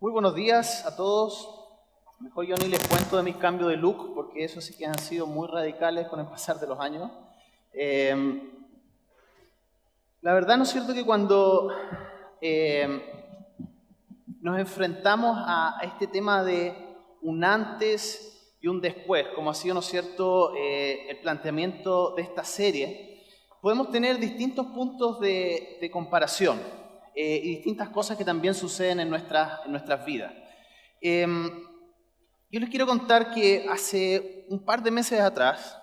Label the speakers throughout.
Speaker 1: Muy buenos días a todos. Mejor yo ni les cuento de mis cambios de look, porque eso sí que han sido muy radicales con el pasar de los años. La verdad, ¿no es cierto que cuando nos enfrentamos a este tema de un antes y un después, como ha sido, ¿no es cierto?, el planteamiento de esta serie, podemos tener distintos puntos de comparación y distintas cosas que también suceden en nuestras vidas. Yo les quiero contar que hace un par de meses atrás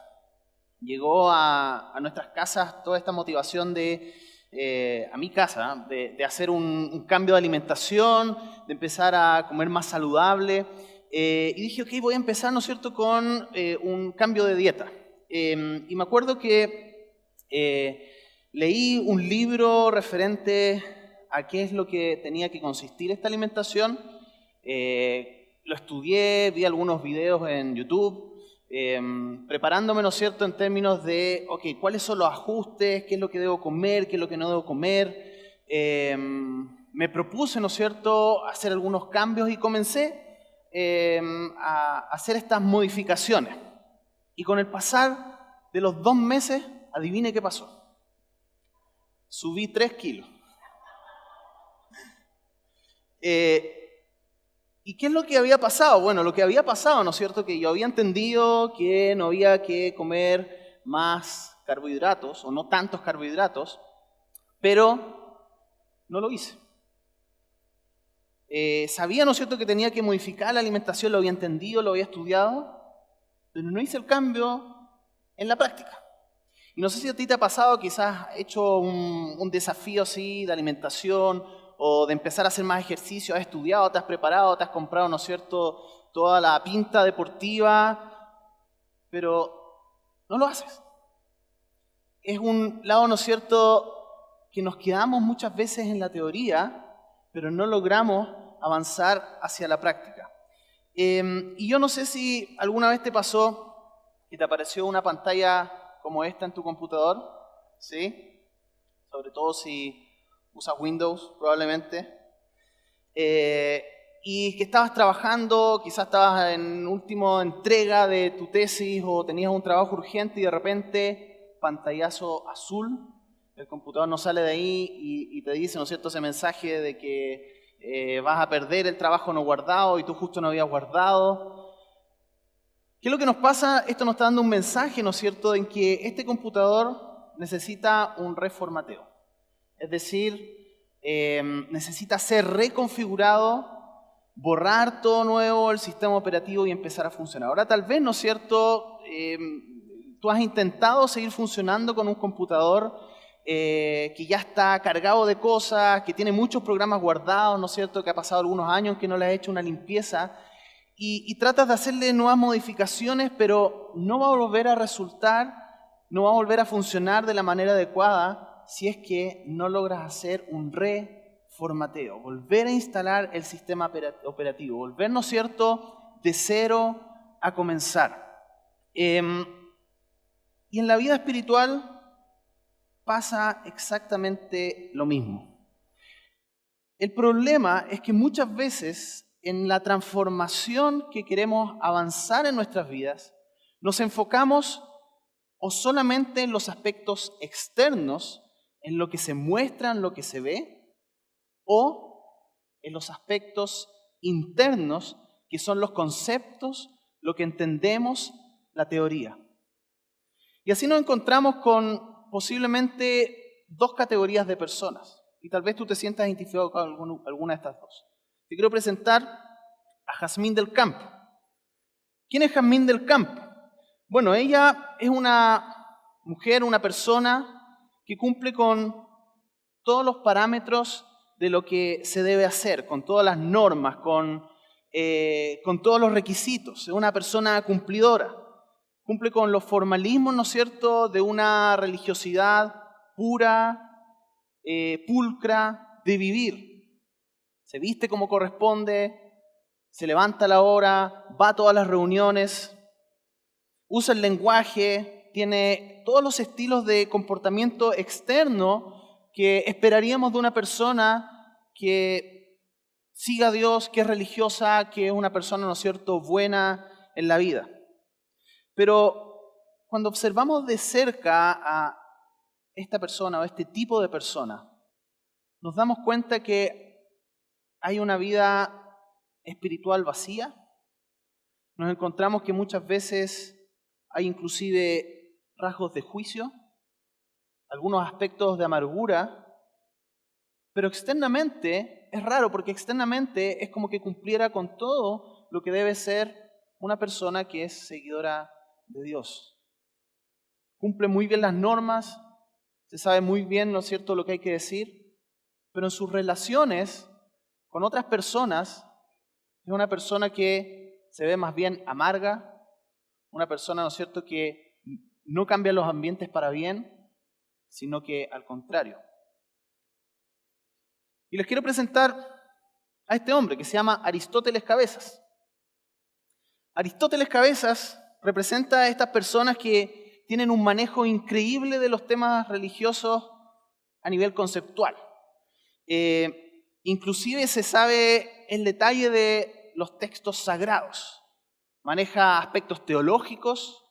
Speaker 1: llegó a nuestras casas toda esta motivación a mi casa, de hacer un cambio de alimentación, de empezar a comer más saludable. Y dije, ok, voy a empezar, ¿no es cierto?, con un cambio de dieta. Y me acuerdo que leí un libro referente a qué es lo que tenía que consistir esta alimentación. Lo estudié, vi algunos videos en YouTube, preparándome, ¿no es cierto?, en términos de, ok, ¿cuáles son los ajustes? ¿Qué es lo que debo comer? ¿Qué es lo que no debo comer? Me propuse, ¿no es cierto?, hacer algunos cambios y comencé a hacer estas modificaciones. Y con el pasar de los 2 meses, adivine qué pasó. Subí 3 kilos. ¿Y qué es lo que había pasado? Bueno, lo que había pasado, ¿no es cierto?, que yo había entendido que no había que comer más carbohidratos, o no tantos carbohidratos, pero no lo hice. Sabía, ¿no es cierto?, que tenía que modificar la alimentación, lo había entendido, lo había estudiado, pero no hice el cambio en la práctica. Y no sé si a ti te ha pasado, quizás has hecho un desafío así de alimentación, o de empezar a hacer más ejercicio, has estudiado, te has preparado, te has comprado, ¿no es cierto?, toda la pinta deportiva, pero no lo haces. Es un lado, ¿no es cierto?, que nos quedamos muchas veces en la teoría, pero no logramos avanzar hacia la práctica. Y yo no sé si alguna vez te pasó que te apareció una pantalla como esta en tu computador, ¿sí? Sobre todo si usas Windows, probablemente. Y que estabas trabajando, quizás estabas en última entrega de tu tesis o tenías un trabajo urgente y de repente, pantallazo azul, el computador no sale de ahí y te dice, ¿no es cierto?, ese mensaje de que vas a perder el trabajo no guardado y tú justo no habías guardado. ¿Qué es lo que nos pasa? Esto nos está dando un mensaje, ¿no es cierto?, en que este computador necesita un reformateo. Es decir, necesita ser reconfigurado, borrar todo nuevo el sistema operativo y empezar a funcionar. Ahora tal vez, ¿no es cierto?, tú has intentado seguir funcionando con un computador que ya está cargado de cosas, que tiene muchos programas guardados, ¿no es cierto?, que ha pasado algunos años que no le has hecho una limpieza y tratas de hacerle nuevas modificaciones, pero no va a volver a resultar, no va a volver a funcionar de la manera adecuada si es que no logras hacer un reformateo, volver a instalar el sistema operativo, volver, ¿no es cierto?, de cero a comenzar. Y en la vida espiritual pasa exactamente lo mismo. El problema es que muchas veces en la transformación que queremos avanzar en nuestras vidas, nos enfocamos o solamente en los aspectos externos, en lo que se muestra, en lo que se ve, o en los aspectos internos, que son los conceptos, lo que entendemos, la teoría. Y así nos encontramos con posiblemente 2 categorías de personas. Y tal vez tú te sientas identificado con alguna de estas 2. Te quiero presentar a Jazmín del Campo. ¿Quién es Jazmín del Campo? Bueno, ella es una mujer, una persona que cumple con todos los parámetros de lo que se debe hacer, con todas las normas, con todos los requisitos. Es una persona cumplidora. Cumple con los formalismos, ¿no es cierto?, de una religiosidad pura, pulcra, de vivir. Se viste como corresponde, se levanta a la hora, va a todas las reuniones, usa el lenguaje, tiene todos los estilos de comportamiento externo que esperaríamos de una persona que sigue a Dios, que es religiosa, que es una persona, ¿no es cierto?, buena en la vida. Pero cuando observamos de cerca a esta persona o este tipo de persona, nos damos cuenta que hay una vida espiritual vacía. Nos encontramos que muchas veces hay inclusive rasgos de juicio, algunos aspectos de amargura, pero externamente es raro porque externamente es como que cumpliera con todo lo que debe ser una persona que es seguidora de Dios. Cumple muy bien las normas, se sabe muy bien, ¿no es cierto?, lo que hay que decir, pero en sus relaciones con otras personas es una persona que se ve más bien amarga, una persona, ¿no es cierto?, que no cambia los ambientes para bien, sino que al contrario. Y les quiero presentar a este hombre que se llama Aristóteles Cabezas. Aristóteles Cabezas representa a estas personas que tienen un manejo increíble de los temas religiosos a nivel conceptual. Inclusive se sabe el detalle de los textos sagrados. Maneja aspectos teológicos.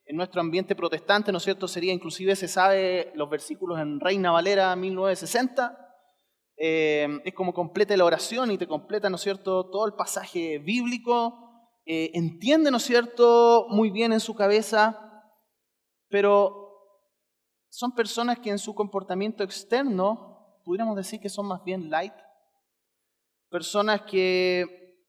Speaker 1: En nuestro ambiente protestante, ¿no es cierto?, sería inclusive se sabe los versículos en Reina Valera 1960. Es como completa la oración y te completa, ¿no es cierto?, todo el pasaje bíblico. Entiende, ¿no es cierto?, muy bien en su cabeza, pero son personas que en su comportamiento externo, pudiéramos decir que son más bien light. Personas que,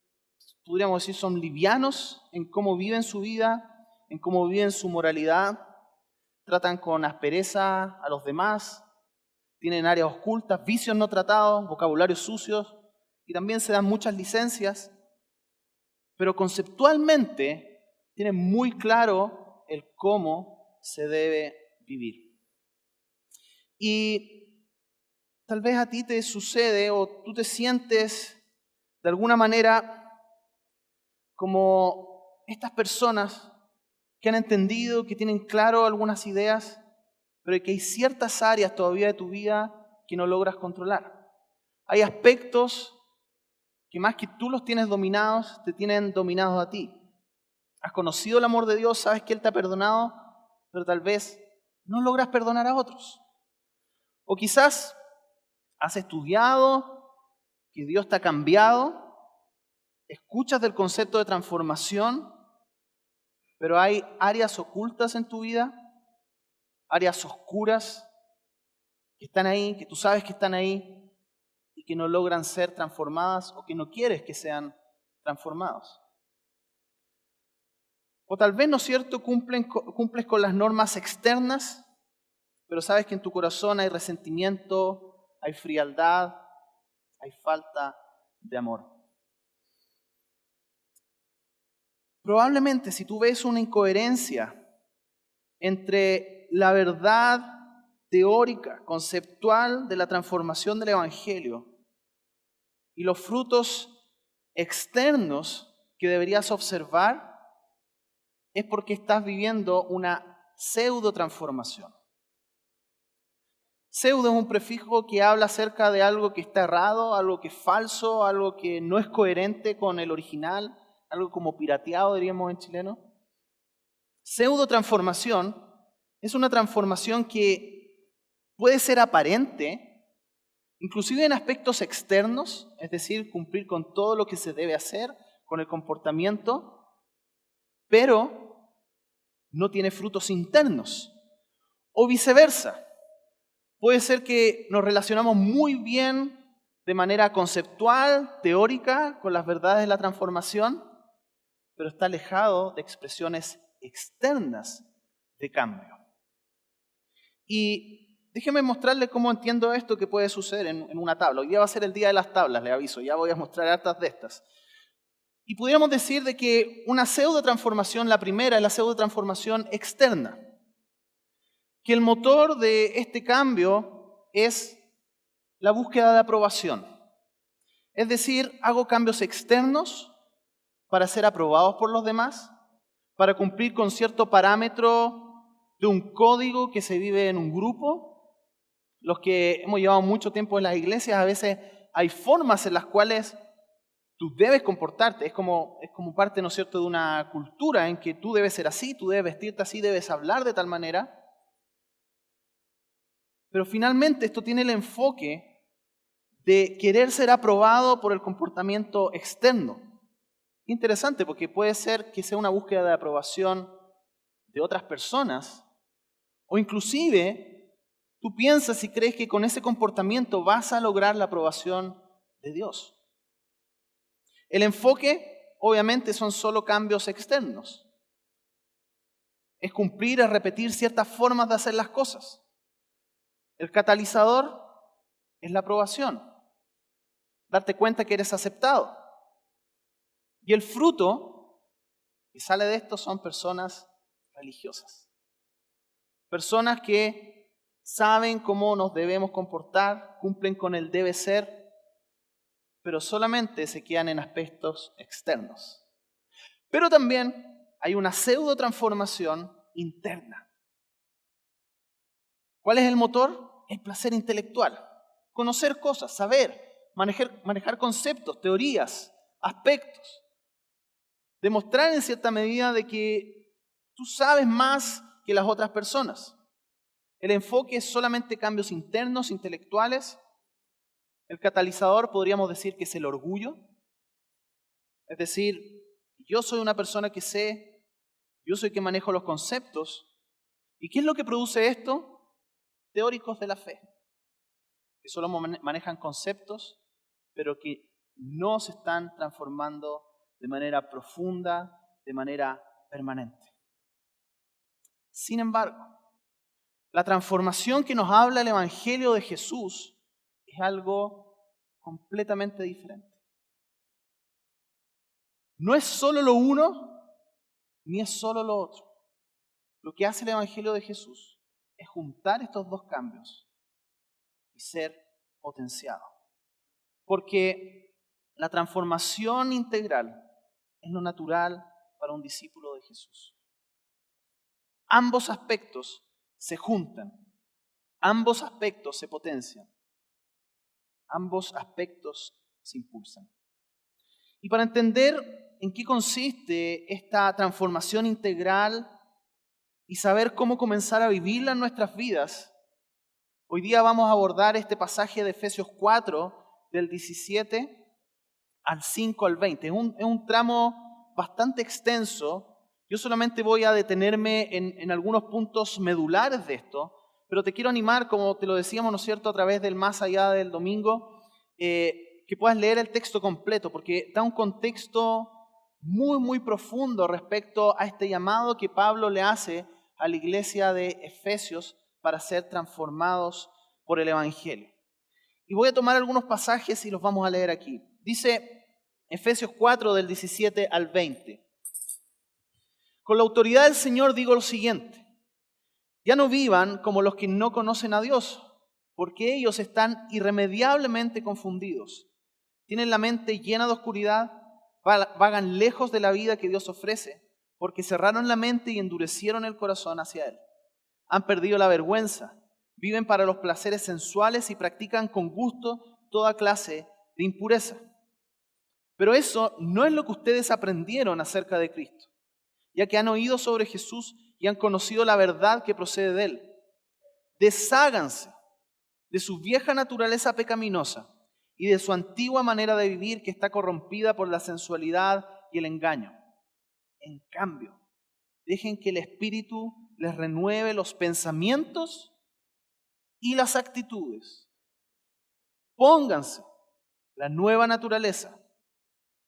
Speaker 1: pudiéramos decir, son livianos en cómo viven su vida, en cómo viven su moralidad, tratan con aspereza a los demás, tienen áreas ocultas, vicios no tratados, vocabularios sucios, y también se dan muchas licencias, pero conceptualmente tienen muy claro el cómo se debe vivir. Y tal vez a ti te sucede o tú te sientes de alguna manera como estas personas que han entendido, que tienen claro algunas ideas, pero que hay ciertas áreas todavía de tu vida que no logras controlar. Hay aspectos que más que tú los tienes dominados, te tienen dominados a ti. Has conocido el amor de Dios, sabes que Él te ha perdonado, pero tal vez no logras perdonar a otros. O quizás has estudiado que Dios te ha cambiado, escuchas del concepto de transformación, pero hay áreas ocultas en tu vida, áreas oscuras que están ahí, que tú sabes que están ahí y que no logran ser transformadas o que no quieres que sean transformados. O tal vez, ¿no es cierto?, cumples con las normas externas, pero sabes que en tu corazón hay resentimiento, hay frialdad, hay falta de amor. Probablemente si tú ves una incoherencia entre la verdad teórica, conceptual de la transformación del Evangelio y los frutos externos que deberías observar, es porque estás viviendo una pseudo transformación. Pseudo es un prefijo que habla acerca de algo que está errado, algo que es falso, algo que no es coherente con el original, algo como pirateado, diríamos en chileno. Pseudo transformación es una transformación que puede ser aparente, inclusive en aspectos externos, es decir, cumplir con todo lo que se debe hacer, con el comportamiento, pero no tiene frutos internos. O viceversa. Puede ser que nos relacionamos muy bien de manera conceptual, teórica, con las verdades de la transformación, pero está alejado de expresiones externas de cambio. Y déjeme mostrarle cómo entiendo esto que puede suceder en una tabla. Hoy día va a ser el día de las tablas, le aviso, ya voy a mostrar hartas de estas. Y pudiéramos decir de que una pseudo transformación, la primera es la pseudo transformación externa. Que el motor de este cambio es la búsqueda de aprobación. Es decir, hago cambios externos para ser aprobados por los demás, para cumplir con cierto parámetro de un código que se vive en un grupo. Los que hemos llevado mucho tiempo en las iglesias a veces hay formas en las cuales tú debes comportarte. Es como parte, ¿no es cierto?, de una cultura en que tú debes ser así, tú debes vestirte así, debes hablar de tal manera. Pero finalmente esto tiene el enfoque de querer ser aprobado por el comportamiento externo. Interesante, porque puede ser que sea una búsqueda de aprobación de otras personas, o inclusive tú piensas y crees que con ese comportamiento vas a lograr la aprobación de Dios. El enfoque, obviamente, son solo cambios externos. Es cumplir, es repetir ciertas formas de hacer las cosas. El catalizador es la aprobación. Darte cuenta que eres aceptado. Y el fruto que sale de esto son personas religiosas. Personas que saben cómo nos debemos comportar, cumplen con el debe ser, pero solamente se quedan en aspectos externos. Pero también hay una pseudo transformación interna. ¿Cuál es el motor? El placer intelectual. Conocer cosas, saber, manejar conceptos, teorías, aspectos. Demostrar en cierta medida de que tú sabes más que las otras personas. El enfoque es solamente cambios internos, intelectuales. El catalizador podríamos decir que es el orgullo. Es decir, yo soy una persona que sé, yo soy que manejo los conceptos. ¿Y qué es lo que produce esto? Teóricos de la fe, que solo manejan conceptos, pero que no se están transformando de manera profunda, de manera permanente. Sin embargo, la transformación que nos habla el Evangelio de Jesús es algo completamente diferente. No es solo lo uno, ni es solo lo otro. Lo que hace el Evangelio de Jesús es juntar estos dos cambios y ser potenciado. Porque la transformación integral es lo natural para un discípulo de Jesús. Ambos aspectos se juntan, ambos aspectos se potencian, ambos aspectos se impulsan. Y para entender en qué consiste esta transformación integral y saber cómo comenzar a vivirla en nuestras vidas, hoy día vamos a abordar este pasaje de Efesios 4, del 17 al 5 al 20. Es un tramo bastante extenso. Yo solamente voy a detenerme en algunos puntos medulares de esto, pero te quiero animar, como te lo decíamos, ¿no es cierto?, a través del más allá del domingo, que puedas leer el texto completo, porque da un contexto muy, muy profundo respecto a este llamado que Pablo le hace a la iglesia de Efesios para ser transformados por el Evangelio. Y voy a tomar algunos pasajes y los vamos a leer aquí. Dice Efesios 4, del 17 al 20. Con la autoridad del Señor digo lo siguiente: ya no vivan como los que no conocen a Dios, porque ellos están irremediablemente confundidos. Tienen la mente llena de oscuridad, vagan lejos de la vida que Dios ofrece, porque cerraron la mente y endurecieron el corazón hacia Él. Han perdido la vergüenza, viven para los placeres sensuales y practican con gusto toda clase de impureza. Pero eso no es lo que ustedes aprendieron acerca de Cristo, ya que han oído sobre Jesús y han conocido la verdad que procede de Él. Desháganse de su vieja naturaleza pecaminosa y de su antigua manera de vivir que está corrompida por la sensualidad y el engaño. En cambio, dejen que el Espíritu les renueve los pensamientos y las actitudes. Pónganse la nueva naturaleza,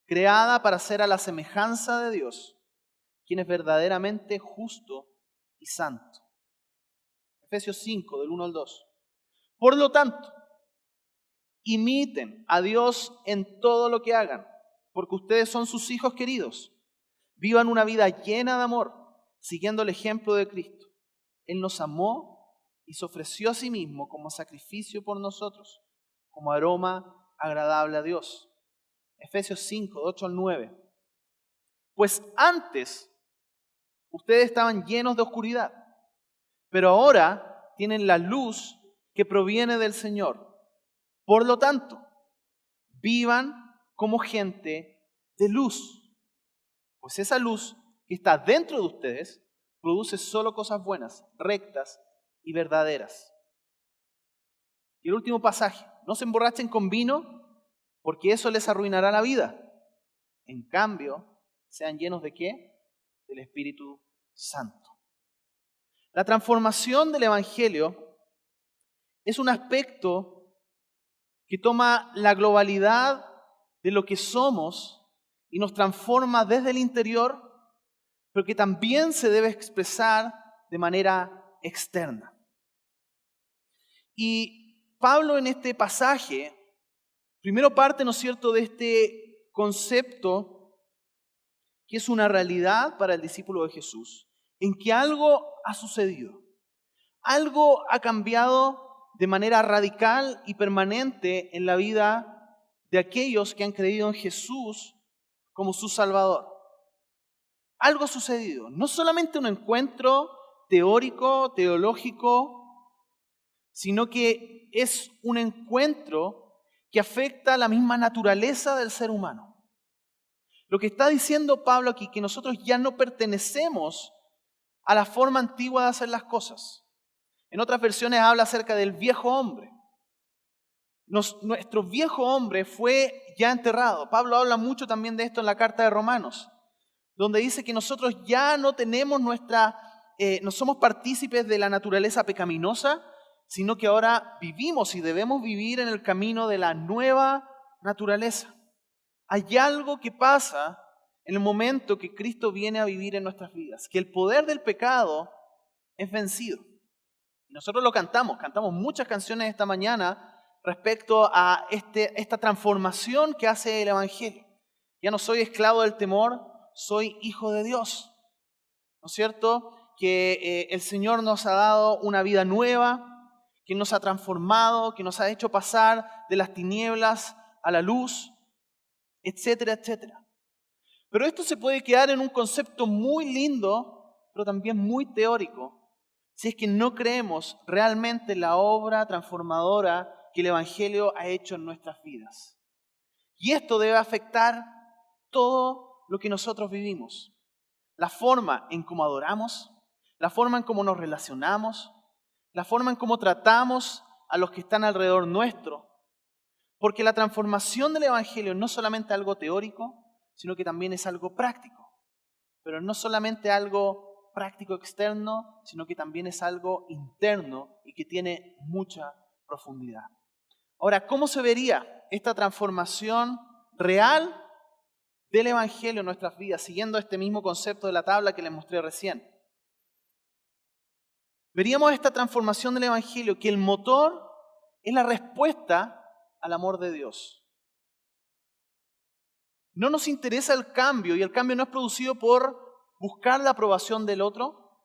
Speaker 1: creada para ser a la semejanza de Dios, quien es verdaderamente justo y santo. Efesios 5, del 1 al 2. Por lo tanto, imiten a Dios en todo lo que hagan, porque ustedes son sus hijos queridos. Vivan una vida llena de amor, siguiendo el ejemplo de Cristo. Él nos amó y se ofreció a sí mismo como sacrificio por nosotros, como aroma agradable a Dios. Efesios 5, de 8 al 9. Pues antes ustedes estaban llenos de oscuridad, pero ahora tienen la luz que proviene del Señor. Por lo tanto, vivan como gente de luz. Pues esa luz que está dentro de ustedes produce solo cosas buenas, rectas y verdaderas. Y el último pasaje, no se emborrachen con vino porque eso les arruinará la vida. En cambio, sean llenos ¿de qué? Del Espíritu Santo. La transformación del Evangelio es un aspecto que toma la globalidad de lo que somos y nos transforma desde el interior, pero que también se debe expresar de manera externa. Y Pablo en este pasaje, primero parte, ¿no es cierto?, de este concepto que es una realidad para el discípulo de Jesús, en que algo ha sucedido, algo ha cambiado de manera radical y permanente en la vida de aquellos que han creído en Jesús como su Salvador. Algo ha sucedido, no solamente un encuentro teórico, teológico, sino que es un encuentro que afecta la misma naturaleza del ser humano. Lo que está diciendo Pablo aquí, que nosotros ya no pertenecemos a la forma antigua de hacer las cosas. En otras versiones habla acerca del viejo hombre. Nuestro viejo hombre fue ya enterrado. Pablo habla mucho también de esto en la carta de Romanos, donde dice que nosotros ya no tenemos no somos partícipes de la naturaleza pecaminosa, sino que ahora vivimos y debemos vivir en el camino de la nueva naturaleza. Hay algo que pasa en el momento que Cristo viene a vivir en nuestras vidas, que el poder del pecado es vencido. Y nosotros lo cantamos muchas canciones esta mañana respecto a esta transformación que hace el Evangelio. Ya no soy esclavo del temor, soy hijo de Dios. ¿No es cierto? Que el Señor nos ha dado una vida nueva, que nos ha transformado, que nos ha hecho pasar de las tinieblas a la luz, etcétera, etcétera. Pero esto se puede quedar en un concepto muy lindo, pero también muy teórico, si es que no creemos realmente en la obra transformadora que el Evangelio ha hecho en nuestras vidas. Y esto debe afectar todo lo que nosotros vivimos. La forma en cómo adoramos, la forma en cómo nos relacionamos, la forma en cómo tratamos a los que están alrededor nuestro. Porque la transformación del Evangelio no es solamente algo teórico, sino que también es algo práctico. Pero no solamente algo práctico externo, sino que también es algo interno y que tiene mucha profundidad. Ahora, ¿cómo se vería esta transformación real del Evangelio en nuestras vidas, siguiendo este mismo concepto de la tabla que les mostré recién? Veríamos esta transformación del Evangelio, que el motor es la respuesta al amor de Dios. No nos interesa el cambio, y el cambio no es producido por buscar la aprobación del otro,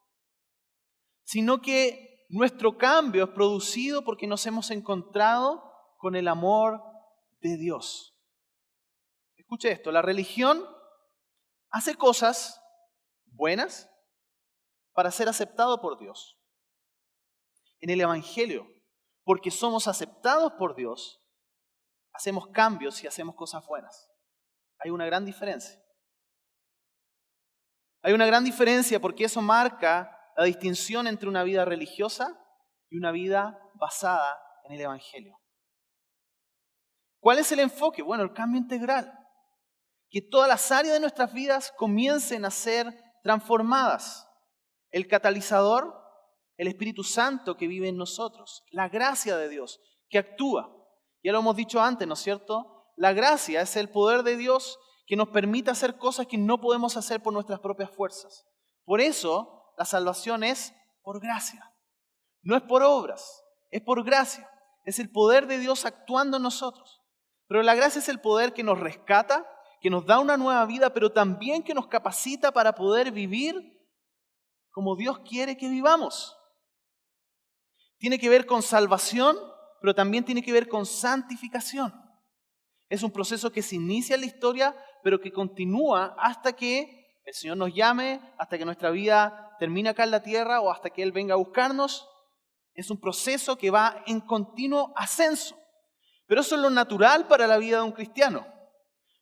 Speaker 1: sino que nuestro cambio es producido porque nos hemos encontrado con el amor de Dios. Escuche esto, la religión hace cosas buenas para ser aceptado por Dios. En el Evangelio, porque somos aceptados por Dios, hacemos cambios y hacemos cosas buenas. Hay una gran diferencia. Hay una gran diferencia porque eso marca la distinción entre una vida religiosa y una vida basada en el Evangelio. ¿Cuál es el enfoque? Bueno, el cambio integral. Que todas las áreas de nuestras vidas comiencen a ser transformadas. El catalizador, el Espíritu Santo que vive en nosotros. La gracia de Dios que actúa. Ya lo hemos dicho antes, ¿no es cierto? La gracia es el poder de Dios que nos permite hacer cosas que no podemos hacer por nuestras propias fuerzas. Por eso, la salvación es por gracia. No es por obras, es por gracia. Es el poder de Dios actuando en nosotros. Pero la gracia es el poder que nos rescata, que nos da una nueva vida, pero también que nos capacita para poder vivir como Dios quiere que vivamos. Tiene que ver con salvación, pero también tiene que ver con santificación. Es un proceso que se inicia en la historia, pero que continúa hasta que el Señor nos llame, hasta que nuestra vida termine acá en la tierra o hasta que Él venga a buscarnos. Es un proceso que va en continuo ascenso. Pero eso es lo natural para la vida de un cristiano.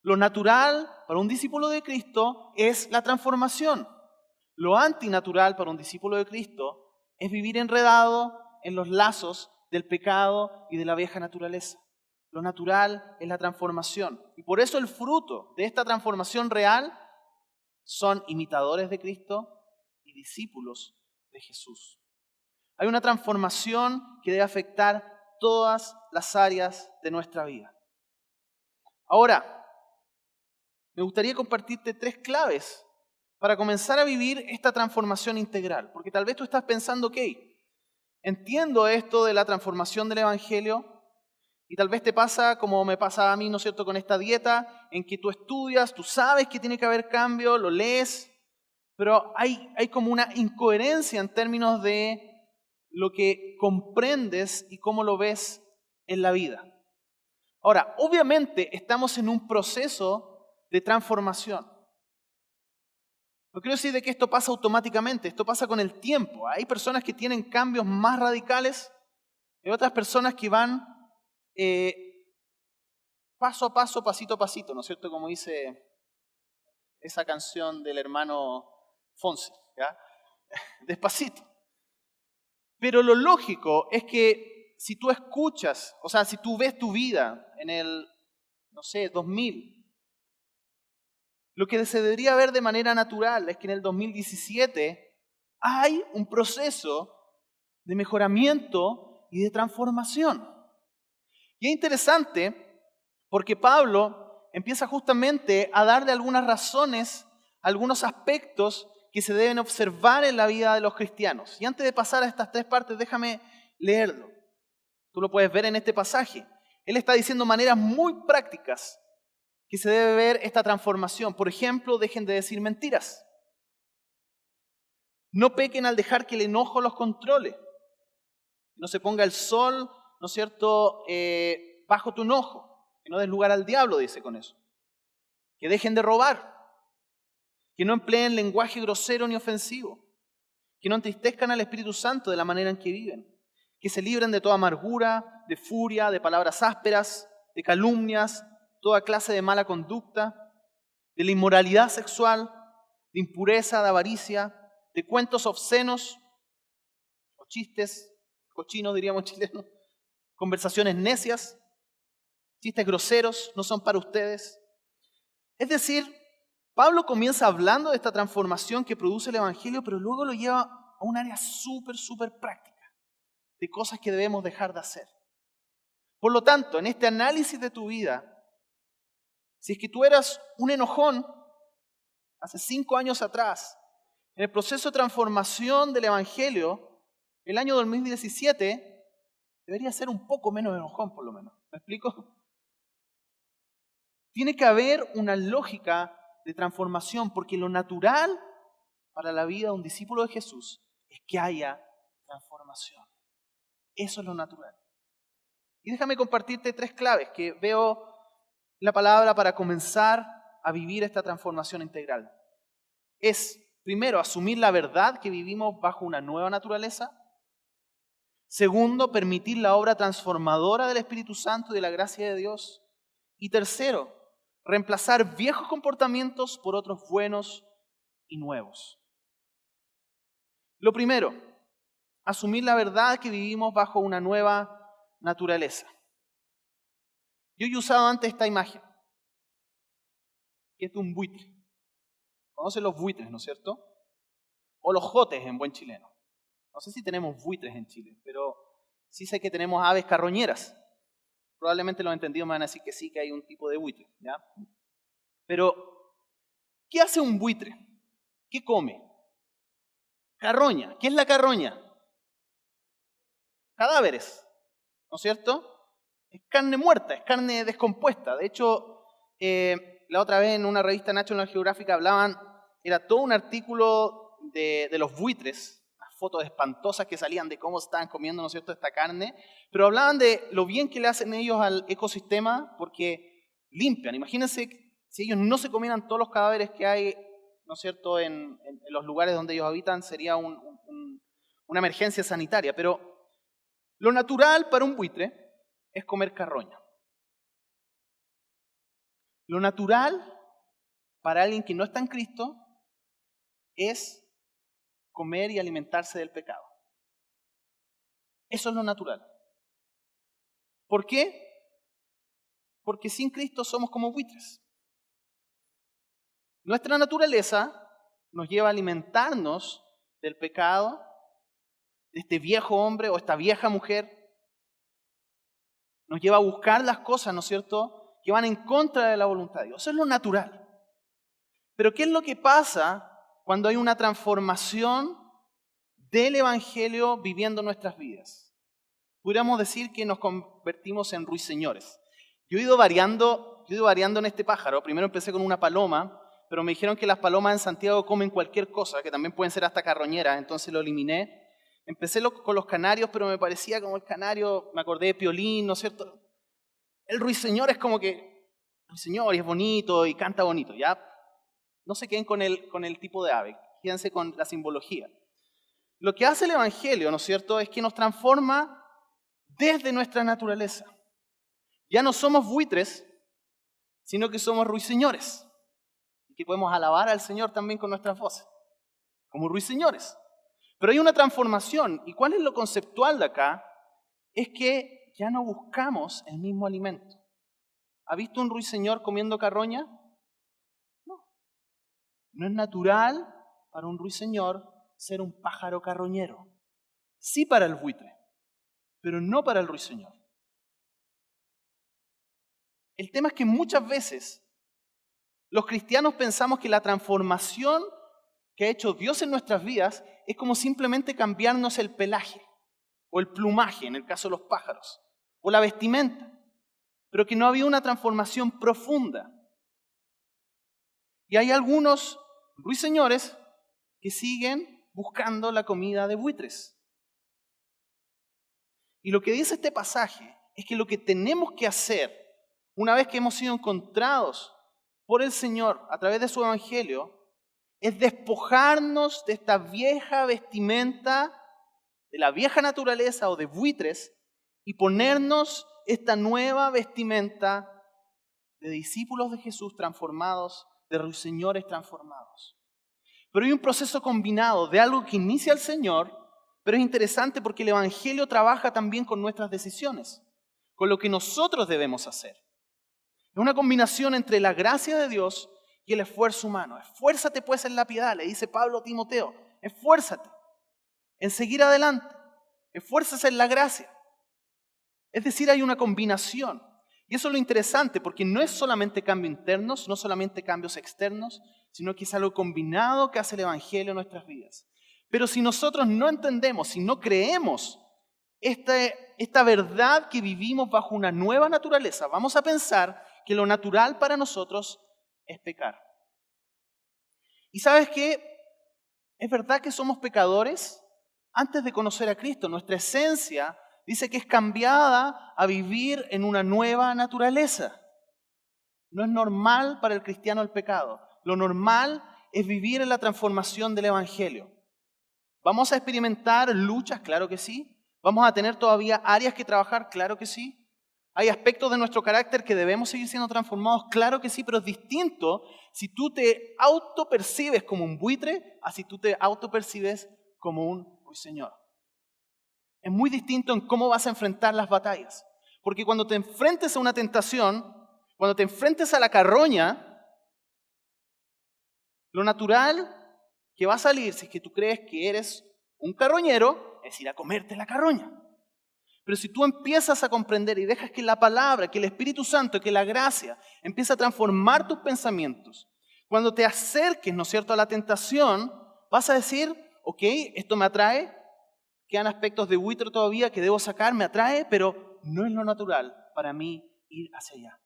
Speaker 1: Lo natural para un discípulo de Cristo es la transformación. Lo antinatural para un discípulo de Cristo es vivir enredado en los lazos del pecado y de la vieja naturaleza. Lo natural es la transformación. Y por eso el fruto de esta transformación real son imitadores de Cristo y discípulos de Jesús. Hay una transformación que debe afectar todas las áreas de nuestra vida. Ahora, me gustaría compartirte 3 claves para comenzar a vivir esta transformación integral. Porque tal vez tú estás pensando, ok, entiendo esto de la transformación del Evangelio y tal vez te pasa como me pasa a mí, ¿no es cierto?, con esta dieta en que tú estudias, tú sabes que tiene que haber cambio, lo lees, pero hay como una incoherencia en términos de lo que comprendes y cómo lo ves en la vida. Ahora, obviamente estamos en un proceso de transformación. No quiero decir de que esto pasa automáticamente, esto pasa con el tiempo. Hay personas que tienen cambios más radicales y otras personas que van paso a paso, pasito a pasito, ¿no es cierto? Como dice esa canción del hermano Fonse, ¿ya? Despacito. Pero lo lógico es que si tú escuchas, o sea, si tú ves tu vida en el, 2000, lo que se debería ver de manera natural es que en el 2017 hay un proceso de mejoramiento y de transformación. Y es interesante porque Pablo empieza justamente a darle algunas razones, algunos aspectos que se deben observar en la vida de los cristianos. Y antes de pasar a estas 3 partes, déjame leerlo. Tú lo puedes ver en este pasaje. Él está diciendo maneras muy prácticas que se debe ver esta transformación. Por ejemplo, dejen de decir mentiras. No pequen al dejar que el enojo los controle. No se ponga el sol, ¿no es cierto?, bajo tu enojo. Que no des lugar al diablo, dice con eso. Que dejen de robar. Que no empleen lenguaje grosero ni ofensivo. Que no entristezcan al Espíritu Santo de la manera en que viven. Que se libren de toda amargura, de furia, de palabras ásperas, de calumnias, toda clase de mala conducta, de la inmoralidad sexual, de impureza, de avaricia, de cuentos obscenos o chistes cochinos, diríamos chilenos, conversaciones necias, chistes groseros, no son para ustedes. Es decir, Pablo comienza hablando de esta transformación que produce el Evangelio, pero luego lo lleva a un área súper práctica, de cosas que debemos dejar de hacer. Por lo tanto, en este análisis de tu vida, si es que tú eras un enojón hace 5 años atrás, en el proceso de transformación del Evangelio, el año 2017 debería ser un poco menos enojón, por lo menos. ¿Me explico? Tiene que haber una lógica de transformación, porque lo natural para la vida de un discípulo de Jesús es que haya transformación. Eso es lo natural. Y déjame compartirte 3 claves que veo en la palabra para comenzar a vivir esta transformación integral. Es, primero, asumir la verdad que vivimos bajo una nueva naturaleza. Segundo, permitir la obra transformadora del Espíritu Santo y de la gracia de Dios. Y tercero, reemplazar viejos comportamientos por otros buenos y nuevos. Lo primero, asumir la verdad que vivimos bajo una nueva naturaleza. Yo he usado antes esta imagen, que es de un buitre. ¿Conocen los buitres, no es cierto? O los jotes en buen chileno. No sé si tenemos buitres en Chile, pero sí sé que tenemos aves carroñeras. Probablemente los entendidos me van a decir que sí, que hay un tipo de buitre, ¿ya? Pero, ¿qué hace un buitre? ¿Qué come? Carroña. ¿Qué es la carroña? Cadáveres, ¿no es cierto? Es carne muerta, es carne descompuesta. De hecho, la otra vez en una revista National Geographic era todo un artículo de los buitres, unas fotos espantosas que salían de cómo estaban comiendo, ¿no es cierto?, esta carne, pero hablaban de lo bien que le hacen ellos al ecosistema porque limpian. Imagínense si ellos no se comieran todos los cadáveres que hay, ¿no es cierto?, en los lugares donde ellos habitan, sería una emergencia sanitaria. Pero lo natural para un buitre es comer carroña. Lo natural para alguien que no está en Cristo es comer y alimentarse del pecado. Eso es lo natural. ¿Por qué? Porque sin Cristo somos como buitres. Nuestra naturaleza nos lleva a alimentarnos del pecado, de este viejo hombre o esta vieja mujer. Nos lleva a buscar las cosas, ¿no es cierto?, que van en contra de la voluntad de Dios. Eso es lo natural. Pero ¿qué es lo que pasa cuando hay una transformación del Evangelio viviendo nuestras vidas? Podríamos decir que nos convertimos en ruiseñores. Yo he ido variando en este pájaro. Primero empecé con una paloma, pero me dijeron que las palomas en Santiago comen cualquier cosa, que también pueden ser hasta carroñeras, entonces lo eliminé. Empecé con los canarios, pero me parecía como el canario, me acordé de Piolín, ¿no es cierto? El ruiseñor es como que, ruiseñor, y es bonito y canta bonito, ¿ya? No se queden con el tipo de ave, quédense con la simbología. Lo que hace el Evangelio, ¿no es cierto?, es que nos transforma desde nuestra naturaleza. Ya no somos buitres, sino que somos ruiseñores. Y que podemos alabar al Señor también con nuestras voces, como ruiseñores. Pero hay una transformación. ¿Y cuál es lo conceptual de acá? Es que ya no buscamos el mismo alimento. ¿Ha visto un ruiseñor comiendo carroña? No. No es natural para un ruiseñor ser un pájaro carroñero. Sí para el buitre, pero no para el ruiseñor. El tema es que muchas veces los cristianos pensamos que la transformación que ha hecho Dios en nuestras vidas es como simplemente cambiarnos el pelaje o el plumaje, en el caso de los pájaros, o la vestimenta, pero que no ha habido una transformación profunda. Y hay algunos ruiseñores que siguen buscando la comida de buitres. Y lo que dice este pasaje es que lo que tenemos que hacer, una vez que hemos sido encontrados por el Señor a través de su Evangelio, es despojarnos de esta vieja vestimenta, de la vieja naturaleza o de buitres, y ponernos esta nueva vestimenta de discípulos de Jesús transformados, de ruiseñores transformados. Pero hay un proceso combinado de algo que inicia el Señor, pero es interesante porque el Evangelio trabaja también con nuestras decisiones, con lo que nosotros debemos hacer. Es una combinación entre la gracia de Dios y el esfuerzo humano. Esfuérzate pues en la piedad, le dice Pablo a Timoteo. Esfuérzate en seguir adelante. Esfuérzate en la gracia. Es decir, hay una combinación. Y eso es lo interesante, porque no es solamente cambios internos, no solamente cambios externos, sino que es algo combinado que hace el Evangelio en nuestras vidas. Pero si nosotros no entendemos, si no creemos esta verdad que vivimos bajo una nueva naturaleza, vamos a pensar que lo natural para nosotros es pecar. ¿Y sabes qué? Es verdad que somos pecadores antes de conocer a Cristo. Nuestra esencia dice que es cambiada a vivir en una nueva naturaleza. No es normal para el cristiano el pecado. Lo normal es vivir en la transformación del Evangelio. ¿Vamos a experimentar luchas? Claro que sí. ¿Vamos a tener todavía áreas que trabajar? Claro que sí. ¿Hay aspectos de nuestro carácter que debemos seguir siendo transformados? Claro que sí, pero es distinto si tú te autopercibes como un buitre a si tú te autopercibes como un ruiseñor. Es muy distinto en cómo vas a enfrentar las batallas. Porque cuando te enfrentes a una tentación, cuando te enfrentes a la carroña, lo natural que va a salir, si es que tú crees que eres un carroñero, es ir a comerte la carroña. Pero si tú empiezas a comprender y dejas que la palabra, que el Espíritu Santo, que la gracia empiece a transformar tus pensamientos, cuando te acerques, ¿no es cierto?, a la tentación, vas a decir, ok, esto me atrae, quedan aspectos de buitre todavía que debo sacar, me atrae, pero no es lo natural para mí ir hacia allá.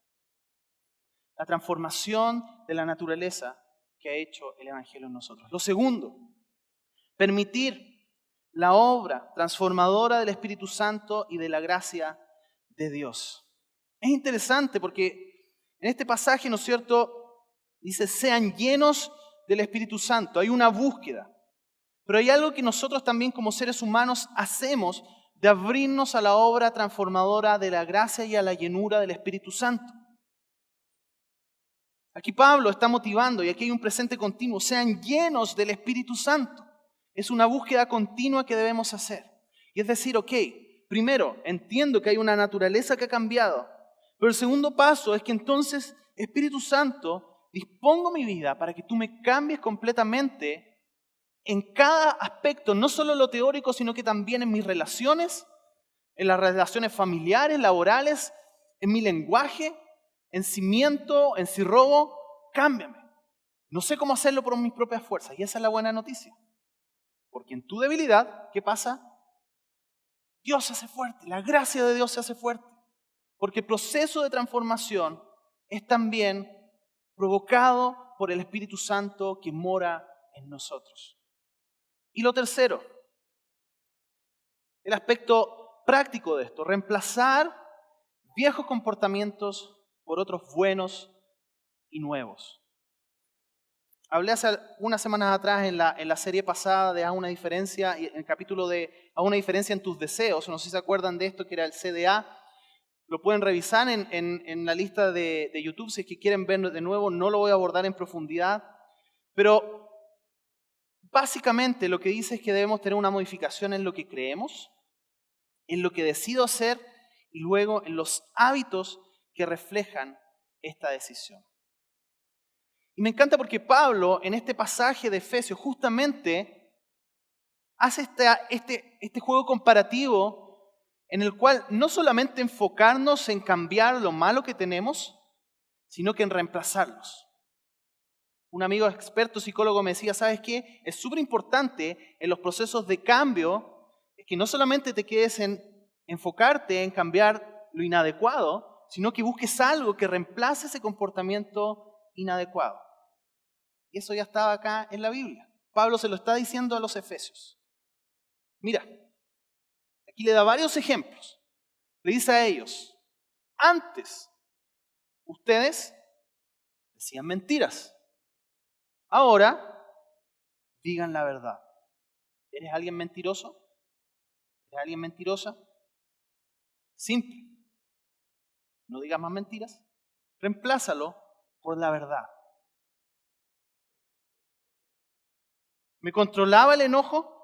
Speaker 1: La transformación de la naturaleza que ha hecho el Evangelio en nosotros. Lo segundo, permitir la obra transformadora del Espíritu Santo y de la gracia de Dios. Es interesante porque en este pasaje, ¿no es cierto?, dice, sean llenos del Espíritu Santo. Hay una búsqueda. Pero hay algo que nosotros también como seres humanos hacemos de abrirnos a la obra transformadora de la gracia y a la llenura del Espíritu Santo. Aquí Pablo está motivando, y aquí hay un presente continuo, sean llenos del Espíritu Santo. Es una búsqueda continua que debemos hacer. Y es decir, ok, primero, entiendo que hay una naturaleza que ha cambiado, pero el segundo paso es que entonces, Espíritu Santo, dispongo mi vida para que tú me cambies completamente en cada aspecto, no solo en lo teórico, sino que también en mis relaciones, en las relaciones familiares, laborales, en mi lenguaje, en si miento, en si robo, cámbiame. No sé cómo hacerlo por mis propias fuerzas, y esa es la buena noticia. Porque en tu debilidad, ¿qué pasa? Dios se hace fuerte, la gracia de Dios se hace fuerte. Porque el proceso de transformación es también provocado por el Espíritu Santo que mora en nosotros. Y lo tercero, el aspecto práctico de esto, reemplazar viejos comportamientos por otros buenos y nuevos. Hablé hace unas semanas atrás en la serie pasada de Haz una diferencia, en el capítulo de Haz una diferencia en tus deseos. No sé si se acuerdan de esto, que era el CDA. Lo pueden revisar en la lista de YouTube si es que quieren verlo de nuevo. No lo voy a abordar en profundidad. Pero básicamente lo que dice es que debemos tener una modificación en lo que creemos, en lo que decido hacer y luego en los hábitos que reflejan esta decisión. Y me encanta porque Pablo, en este pasaje de Efesios, justamente hace este juego comparativo en el cual no solamente enfocarnos en cambiar lo malo que tenemos, sino que en reemplazarlos. Un amigo experto psicólogo me decía, ¿sabes qué? Es súper importante en los procesos de cambio que no solamente te quedes en enfocarte en cambiar lo inadecuado, sino que busques algo que reemplace ese comportamiento inadecuado. Y eso ya estaba acá en la Biblia. Pablo se lo está diciendo a los efesios. Mira, aquí le da varios ejemplos. Le dice a ellos, antes ustedes decían mentiras. Ahora digan la verdad. ¿Eres alguien mentiroso? ¿Eres alguien mentirosa? Simple. No digas más mentiras. Reemplázalo por la verdad. ¿Me controlaba el enojo?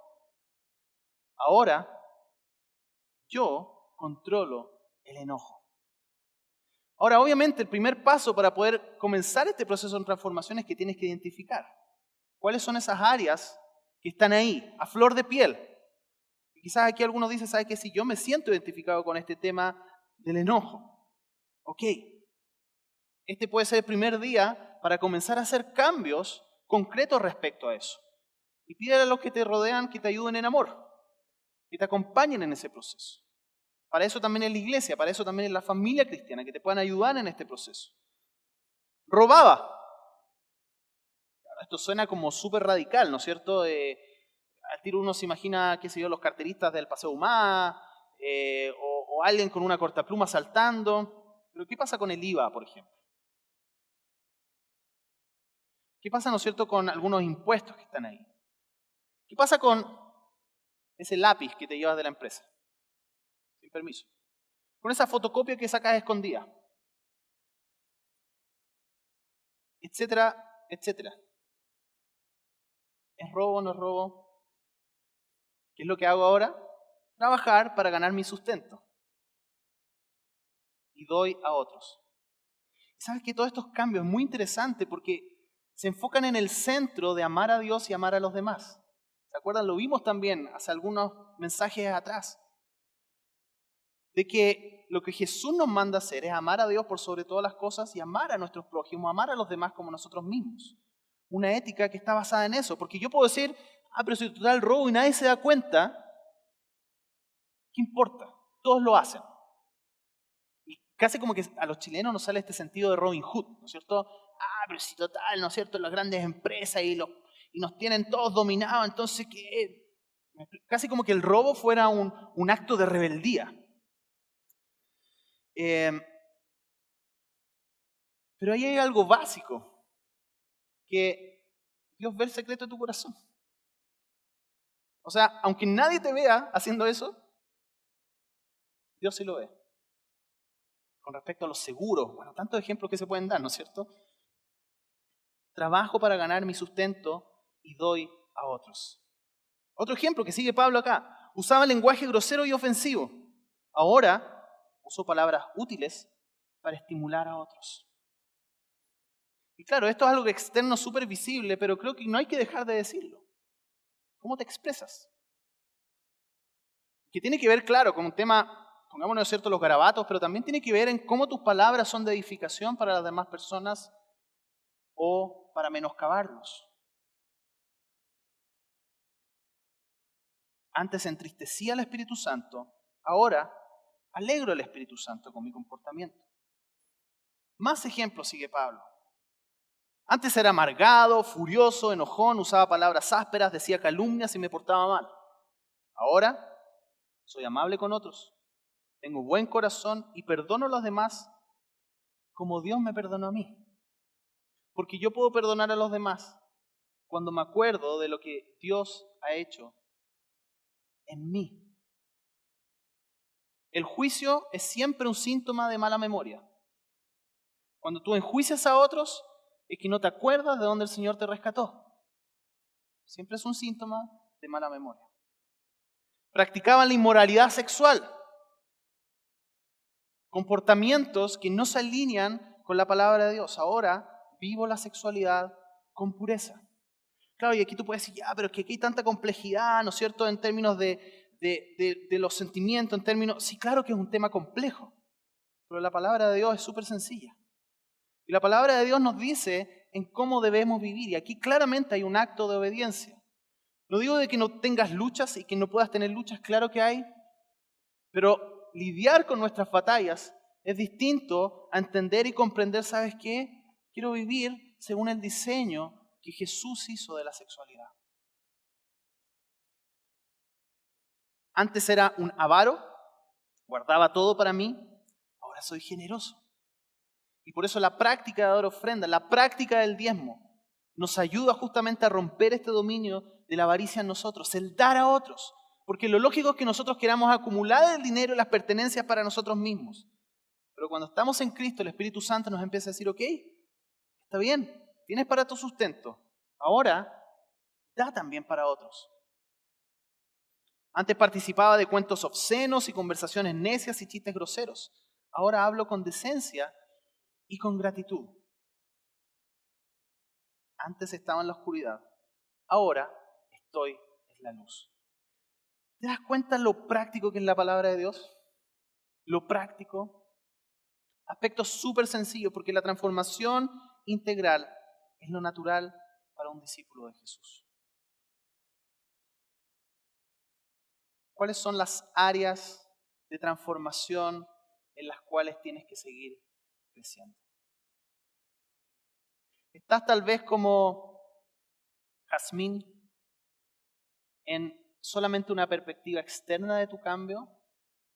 Speaker 1: Ahora yo controlo el enojo. Ahora, obviamente, el primer paso para poder comenzar este proceso de transformación es que tienes que identificar cuáles son esas áreas que están ahí, a flor de piel. Y quizás aquí algunos dicen, ¿sabes qué? Si yo me siento identificado con este tema del enojo. Ok, este puede ser el primer día para comenzar a hacer cambios concretos respecto a eso. Y pídele a los que te rodean que te ayuden en amor, que te acompañen en ese proceso. Para eso también es la iglesia, para eso también es la familia cristiana, que te puedan ayudar en este proceso. Robaba. Esto suena como súper radical, ¿no es cierto? Al tiro uno se imagina, qué sé yo, los carteristas del Paseo Humá, o alguien con una cortapluma saltando. Pero ¿qué pasa con el IVA, por ejemplo? ¿Qué pasa, no es cierto, con algunos impuestos que están ahí? ¿Qué pasa con ese lápiz que te llevas de la empresa? Sin permiso. Con esa fotocopia que sacas escondida. Etcétera, etcétera. ¿Es robo o no es robo? ¿Qué es lo que hago ahora? Trabajar para ganar mi sustento. Y doy a otros. ¿Sabes que todos estos cambios es muy interesante porque se enfocan en el centro de amar a Dios y amar a los demás? ¿Se acuerdan? Lo vimos también hace algunos mensajes atrás. De que lo que Jesús nos manda hacer es amar a Dios por sobre todas las cosas y amar a nuestros prójimos, amar a los demás como nosotros mismos. Una ética que está basada en eso. Porque yo puedo decir, pero si total robo y nadie se da cuenta, ¿qué importa? Todos lo hacen. Y casi como que a los chilenos nos sale este sentido de Robin Hood, ¿no es cierto? Pero si total, ¿no es cierto? Las grandes empresas y nos tienen todos dominados, entonces ¿qué? Casi como que el robo fuera un acto de rebeldía. Pero ahí hay algo básico, que Dios ve el secreto de tu corazón. O sea, aunque nadie te vea haciendo eso, Dios sí lo ve. Con respecto a los seguros, bueno, tantos ejemplos que se pueden dar, ¿no es cierto? trabajo para ganar mi sustento y doy a otros. Otro ejemplo que sigue Pablo acá. Usaba lenguaje grosero y ofensivo. Ahora uso palabras útiles para estimular a otros. Y claro, esto es algo externo súper visible, pero creo que no hay que dejar de decirlo. ¿Cómo te expresas? Que tiene que ver, claro, con un tema, pongámonos cierto, los garabatos, pero también tiene que ver en cómo tus palabras son de edificación para las demás personas o para menoscabarlos. Antes entristecía al Espíritu Santo, ahora alegro al Espíritu Santo con mi comportamiento. Más ejemplos sigue Pablo. Antes era amargado, furioso, enojón, usaba palabras ásperas, decía calumnias y me portaba mal. Ahora soy amable con otros, tengo buen corazón y perdono a los demás como Dios me perdonó a mí. Porque yo puedo perdonar a los demás cuando me acuerdo de lo que Dios ha hecho en mí. El juicio es siempre un síntoma de mala memoria. Cuando tú enjuicias a otros, es que no te acuerdas de dónde el Señor te rescató. Siempre es un síntoma de mala memoria. Practicaban la inmoralidad sexual. Comportamientos que no se alinean con la palabra de Dios. Ahora vivo la sexualidad con pureza. Claro, y aquí tú puedes decir, ya, pero es que aquí hay tanta complejidad, ¿no es cierto?, en términos de los sentimientos, en términos... Sí, claro que es un tema complejo, pero la palabra de Dios es súper sencilla. Y la palabra de Dios nos dice en cómo debemos vivir. Y aquí claramente hay un acto de obediencia. No digo de que no tengas luchas y que no puedas tener luchas, claro que hay. Pero lidiar con nuestras batallas es distinto a entender y comprender, ¿sabes qué? Quiero vivir según el diseño que Jesús hizo de la sexualidad. Antes era un avaro, guardaba todo para mí, ahora soy generoso. Y por eso la práctica de dar ofrenda, la práctica del diezmo, nos ayuda justamente a romper este dominio de la avaricia en nosotros, el dar a otros. Porque lo lógico es que nosotros queramos acumular el dinero y las pertenencias para nosotros mismos. Pero cuando estamos en Cristo, el Espíritu Santo nos empieza a decir, ok, está bien, tienes para tu sustento. Ahora, da también para otros. Antes participaba de cuentos obscenos y conversaciones necias y chistes groseros. Ahora hablo con decencia y con gratitud. Antes estaba en la oscuridad, ahora estoy en la luz. ¿Te das cuenta lo práctico que es la palabra de Dios? Lo práctico. Aspecto súper sencillo, porque la transformación integral es lo natural para un discípulo de Jesús. ¿Cuáles son las áreas de transformación en las cuales tienes que seguir creciendo? ¿Estás tal vez como Jazmín en solamente una perspectiva externa de tu cambio?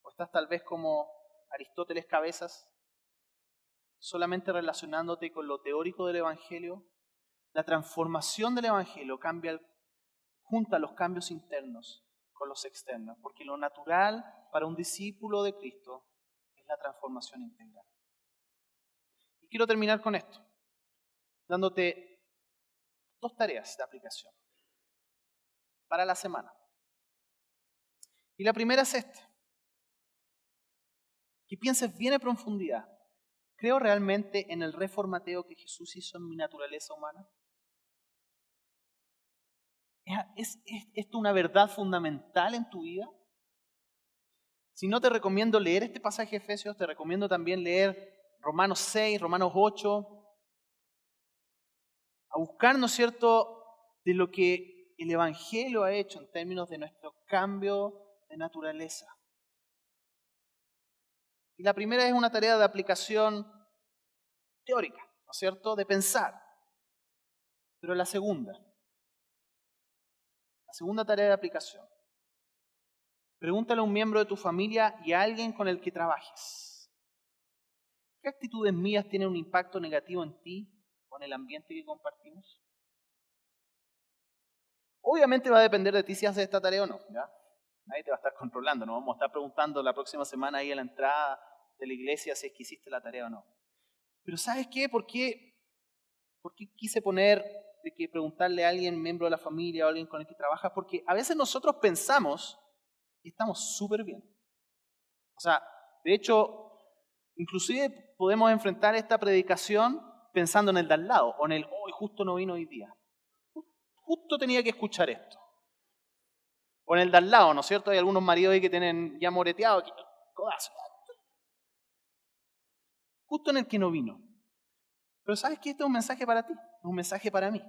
Speaker 1: ¿O estás tal vez como Aristóteles Cabezas, solamente relacionándote con lo teórico del Evangelio? La transformación del Evangelio junta los cambios internos con los externos, porque lo natural para un discípulo de Cristo es la transformación integral. Y quiero terminar con esto, dándote 2 tareas de aplicación para la semana. Y la primera es esta, que pienses bien en profundidad. ¿Creo realmente en el reformateo que Jesús hizo en mi naturaleza humana? ¿Es esto una verdad fundamental en tu vida? Si no, te recomiendo leer este pasaje de Efesios, te recomiendo también leer Romanos 6, Romanos 8, a buscar, ¿no es cierto?, de lo que el Evangelio ha hecho en términos de nuestro cambio de naturaleza. Y la primera es una tarea de aplicación teórica, ¿no es cierto?, de pensar. Pero la segunda tarea de aplicación. Pregúntale a un miembro de tu familia y a alguien con el que trabajes. ¿Qué actitudes mías tienen un impacto negativo en ti o en el ambiente que compartimos? Obviamente va a depender de ti si haces esta tarea o no, ¿ya? Nadie te va a estar controlando, no vamos a estar preguntando la próxima semana ahí a la entrada de la iglesia si es que hiciste la tarea o no. Pero ¿sabes qué? ¿Por qué ¿Por qué quise poner de que preguntarle a alguien, miembro de la familia o alguien con el que trabajas? Porque a veces nosotros pensamos y estamos súper bien. O sea, de hecho, inclusive podemos enfrentar esta predicación pensando en el de al lado o en el, hoy justo no vino hoy día. Justo tenía que escuchar esto. O en el de al lado, ¿no es cierto? Hay algunos maridos ahí que tienen ya moreteado aquí, codazo. Justo en el que no vino. Pero ¿sabes qué? Este es un mensaje para ti, es un mensaje para mí.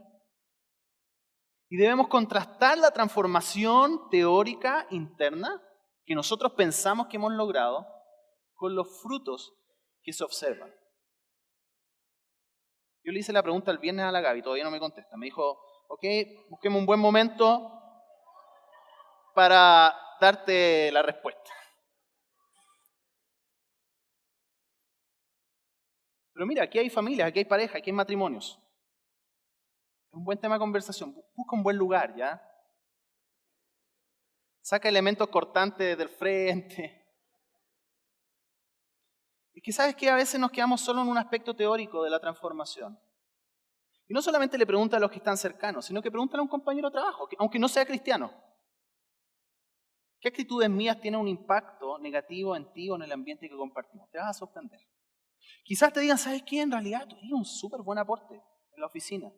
Speaker 1: Y debemos contrastar la transformación teórica interna que nosotros pensamos que hemos logrado con los frutos que se observan. Yo le hice la pregunta el viernes a la Gaby, todavía no me contesta. Me dijo, ok, busquemos un buen momento para darte la respuesta. Pero mira, aquí hay familias, aquí hay parejas, aquí hay matrimonios. Es un buen tema de conversación. Busca un buen lugar, ¿ya? Saca elementos cortantes del frente. Es que sabes que a veces nos quedamos solo en un aspecto teórico de la transformación. Y no solamente le pregunta a los que están cercanos, sino que pregúntale a un compañero de trabajo, aunque no sea cristiano. ¿Qué actitudes mías tienen un impacto negativo en ti o en el ambiente que compartimos? Te vas a sorprender. Quizás te digan, ¿sabes qué? En realidad tú eres un súper buen aporte en la oficina.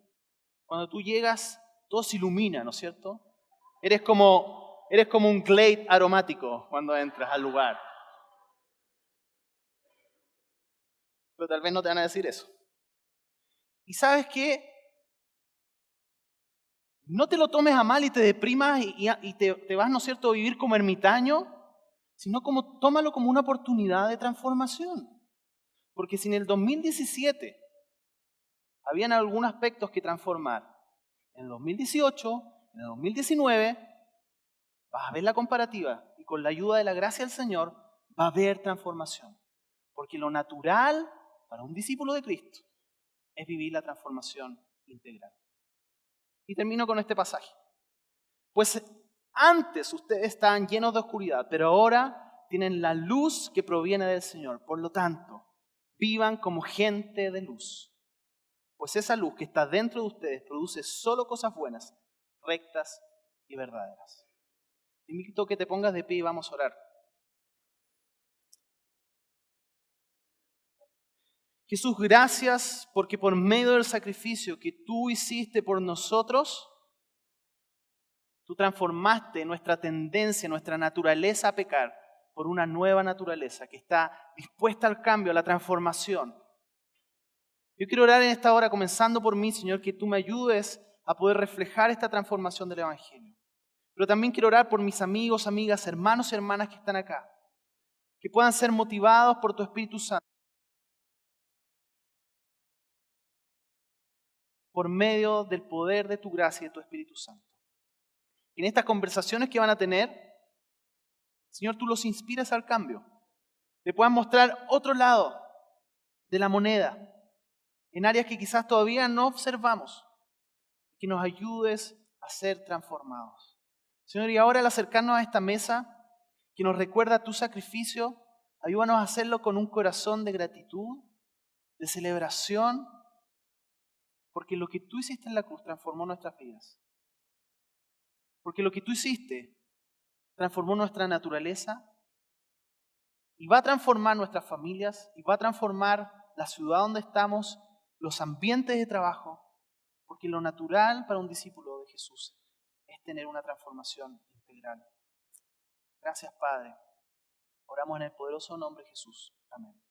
Speaker 1: Cuando tú llegas, todo se ilumina, ¿no es cierto? Eres como un Glade aromático cuando entras al lugar. Pero tal vez no te van a decir eso. ¿Y sabes qué? No te lo tomes a mal y te deprimas y te vas, ¿no es cierto?, a vivir como ermitaño, sino tómalo como una oportunidad de transformación. Porque si en el 2017 habían algunos aspectos que transformar, en el 2018, en el 2019, vas a ver la comparativa y con la ayuda de la gracia del Señor va a haber transformación. Porque lo natural para un discípulo de Cristo es vivir la transformación integral. Y termino con este pasaje. Pues antes ustedes estaban llenos de oscuridad, pero ahora tienen la luz que proviene del Señor. Por lo tanto, vivan como gente de luz. Pues esa luz que está dentro de ustedes produce solo cosas buenas, rectas y verdaderas. Te invito a que te pongas de pie y vamos a orar. Jesús, gracias porque por medio del sacrificio que tú hiciste por nosotros, tú transformaste nuestra tendencia, nuestra naturaleza a pecar por una nueva naturaleza que está dispuesta al cambio, a la transformación. Yo quiero orar en esta hora, comenzando por mí, Señor, que tú me ayudes a poder reflejar esta transformación del Evangelio. Pero también quiero orar por mis amigos, amigas, hermanos y hermanas que están acá, que puedan ser motivados por tu Espíritu Santo, por medio del poder de tu gracia y de tu Espíritu Santo. Y en estas conversaciones que van a tener, Señor, tú los inspiras al cambio. Le puedan mostrar otro lado de la moneda, en áreas que quizás todavía no observamos, que nos ayudes a ser transformados. Señor, y ahora al acercarnos a esta mesa, que nos recuerda tu sacrificio, ayúdanos a hacerlo con un corazón de gratitud, de celebración, porque lo que tú hiciste en la cruz transformó nuestras vidas. Porque lo que tú hiciste transformó nuestra naturaleza y va a transformar nuestras familias y va a transformar la ciudad donde estamos, los ambientes de trabajo, porque lo natural para un discípulo de Jesús es tener una transformación integral. Gracias, Padre. Oramos en el poderoso nombre de Jesús. Amén.